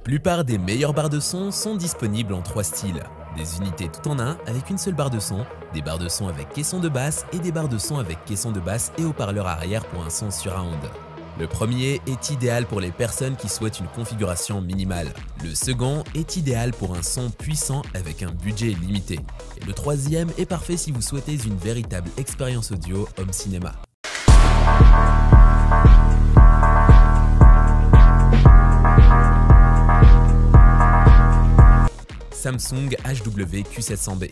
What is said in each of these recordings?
plupart des meilleures barres de son sont disponibles en 3 styles. Des unités tout en un avec une seule barre de son, des barres de son avec caisson de basse et des barres de son avec caisson de basse et haut-parleur arrière pour un son surround. Le premier est idéal pour les personnes qui souhaitent une configuration minimale. Le second est idéal pour un son puissant avec un budget limité. Et le troisième est parfait si vous souhaitez une véritable expérience audio home cinéma. Samsung HW-Q700B.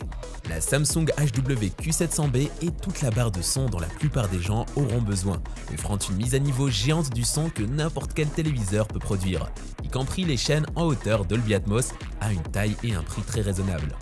La Samsung HW-Q700B est toute la barre de son dont la plupart des gens auront besoin, offrant une mise à niveau géante du son que n'importe quel téléviseur peut produire, y compris les chaînes en hauteur Dolby Atmos à une taille et un prix très raisonnable.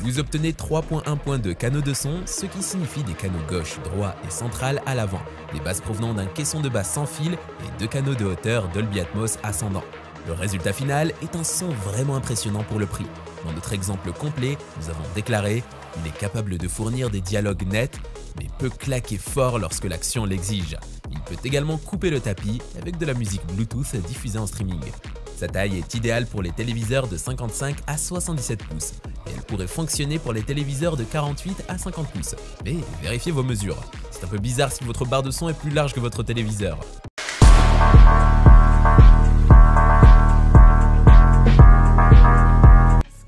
Vous obtenez 3.1.2 canaux de son, ce qui signifie des canaux gauche, droit et central à l'avant, des basses provenant d'un caisson de basse sans fil et 2 canaux de hauteur Dolby Atmos ascendant. Le résultat final est un son vraiment impressionnant pour le prix. Dans notre exemple complet, nous avons déclaré « Il est capable de fournir des dialogues nets, mais peut claquer fort lorsque l'action l'exige. Il peut également couper le tapis avec de la musique Bluetooth diffusée en streaming. Sa taille est idéale pour les téléviseurs de 55 à 77 pouces et elle pourrait fonctionner pour les téléviseurs de 48 à 50 pouces. Mais vérifiez vos mesures. C'est un peu bizarre si votre barre de son est plus large que votre téléviseur.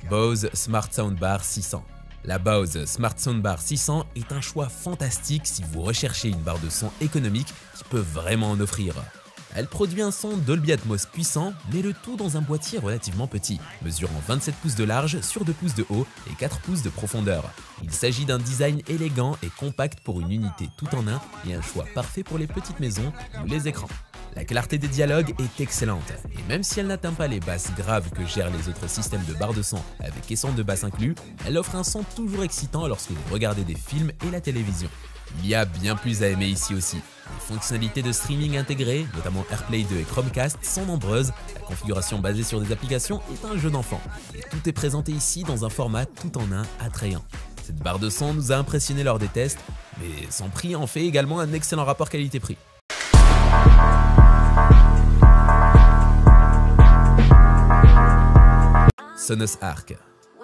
Bose Smart Soundbar 600. La Bose Smart Soundbar 600 est un choix fantastique si vous recherchez une barre de son économique qui peut vraiment en offrir. Elle produit un son Dolby Atmos puissant, mais le tout dans un boîtier relativement petit, mesurant 27 pouces de large sur 2 pouces de haut et 4 pouces de profondeur. Il s'agit d'un design élégant et compact pour une unité tout en un et un choix parfait pour les petites maisons ou les écrans. La clarté des dialogues est excellente, et même si elle n'atteint pas les basses graves que gèrent les autres systèmes de barres de son avec caisson de basse inclus, elle offre un son toujours excitant lorsque vous regardez des films et la télévision. Il y a bien plus à aimer ici aussi. Les fonctionnalités de streaming intégrées, notamment AirPlay 2 et Chromecast, sont nombreuses, la configuration basée sur des applications est un jeu d'enfant, et tout est présenté ici dans un format tout en un attrayant. Cette barre de son nous a impressionnés lors des tests, mais son prix en fait également un excellent rapport qualité-prix. Sonos Arc.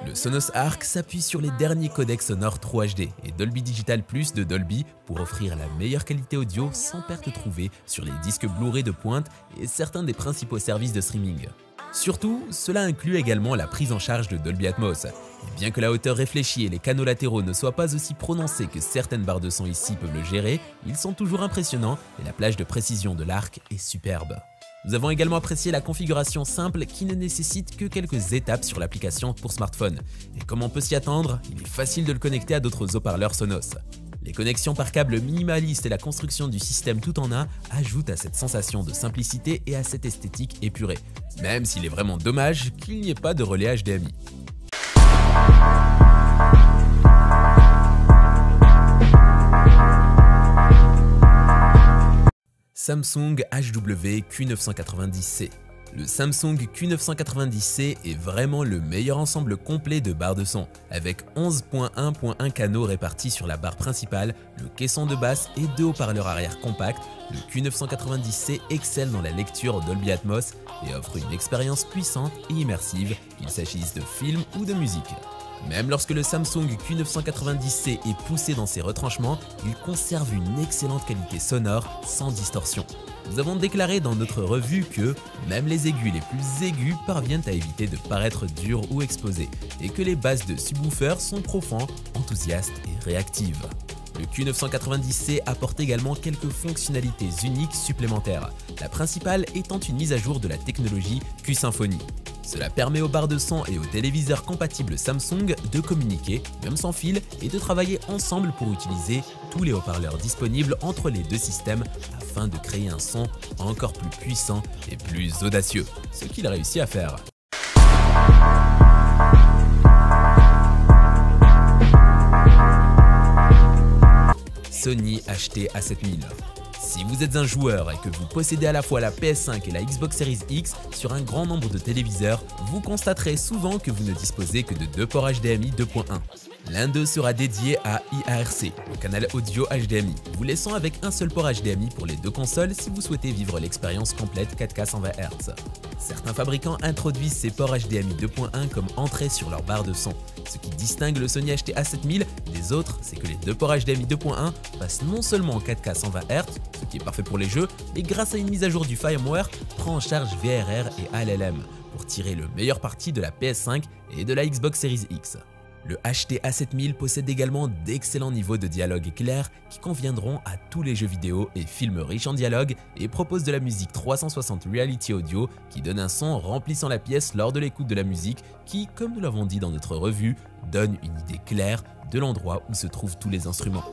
Le Sonos Arc s'appuie sur les derniers codecs sonores True HD et Dolby Digital Plus de Dolby pour offrir la meilleure qualité audio sans perte trouvée sur les disques Blu-ray de pointe et certains des principaux services de streaming. Surtout, cela inclut également la prise en charge de Dolby Atmos. Et bien que la hauteur réfléchie et les canaux latéraux ne soient pas aussi prononcés que certaines barres de son ici peuvent le gérer, ils sont toujours impressionnants et la plage de précision de l'Arc est superbe. Nous avons également apprécié la configuration simple qui ne nécessite que quelques étapes sur l'application pour smartphone. Et comme on peut s'y attendre, il est facile de le connecter à d'autres haut-parleurs Sonos. Les connexions par câble minimalistes et la construction du système tout en un ajoutent à cette sensation de simplicité et à cette esthétique épurée, même s'il est vraiment dommage qu'il n'y ait pas de relais HDMI. Samsung HW-Q990C. Le Samsung Q990C est vraiment le meilleur ensemble complet de barres de son, avec 11.1.1 canaux répartis sur la barre principale, le caisson de basse et 2 haut-parleurs arrière compacts. Le Q990C excelle dans la lecture Dolby Atmos et offre une expérience puissante et immersive, qu'il s'agisse de films ou de musique. Même lorsque le Samsung Q990C est poussé dans ses retranchements, il conserve une excellente qualité sonore sans distorsion. Nous avons déclaré dans notre revue que même les aigus les plus aigus parviennent à éviter de paraître durs ou exposés et que les basses de subwoofers sont profonds, enthousiastes et réactives. Le Q990C apporte également quelques fonctionnalités uniques supplémentaires, la principale étant une mise à jour de la technologie Q-Symphony. Cela permet aux barres de son et aux téléviseurs compatibles Samsung de communiquer, même sans fil, et de travailler ensemble pour utiliser tous les haut-parleurs disponibles entre les deux systèmes afin de créer un son encore plus puissant et plus audacieux, ce qu'il a réussi à faire. Sony HT-A7000. Si vous êtes un joueur et que vous possédez à la fois la PS5 et la Xbox Series X sur un grand nombre de téléviseurs, vous constaterez souvent que vous ne disposez que de 2 ports HDMI 2.1. L'un d'eux sera dédié à IARC, le canal audio HDMI, vous laissant avec un seul port HDMI pour les deux consoles si vous souhaitez vivre l'expérience complète 4K 120 Hz. Certains fabricants introduisent ces ports HDMI 2.1 comme entrée sur leur barre de son. Ce qui distingue le Sony HT-A7000 des autres, c'est que les deux ports HDMI 2.1 passent non seulement en 4K 120 Hz, ce qui est parfait pour les jeux, mais grâce à une mise à jour du firmware, prend en charge VRR et ALLM pour tirer le meilleur parti de la PS5 et de la Xbox Series X. Le HT-A7000 possède également d'excellents niveaux de dialogue clairs qui conviendront à tous les jeux vidéo et films riches en dialogue et propose de la musique 360 Reality Audio qui donne un son remplissant la pièce lors de l'écoute de la musique qui, comme nous l'avons dit dans notre revue, donne une idée claire de l'endroit où se trouvent tous les instruments.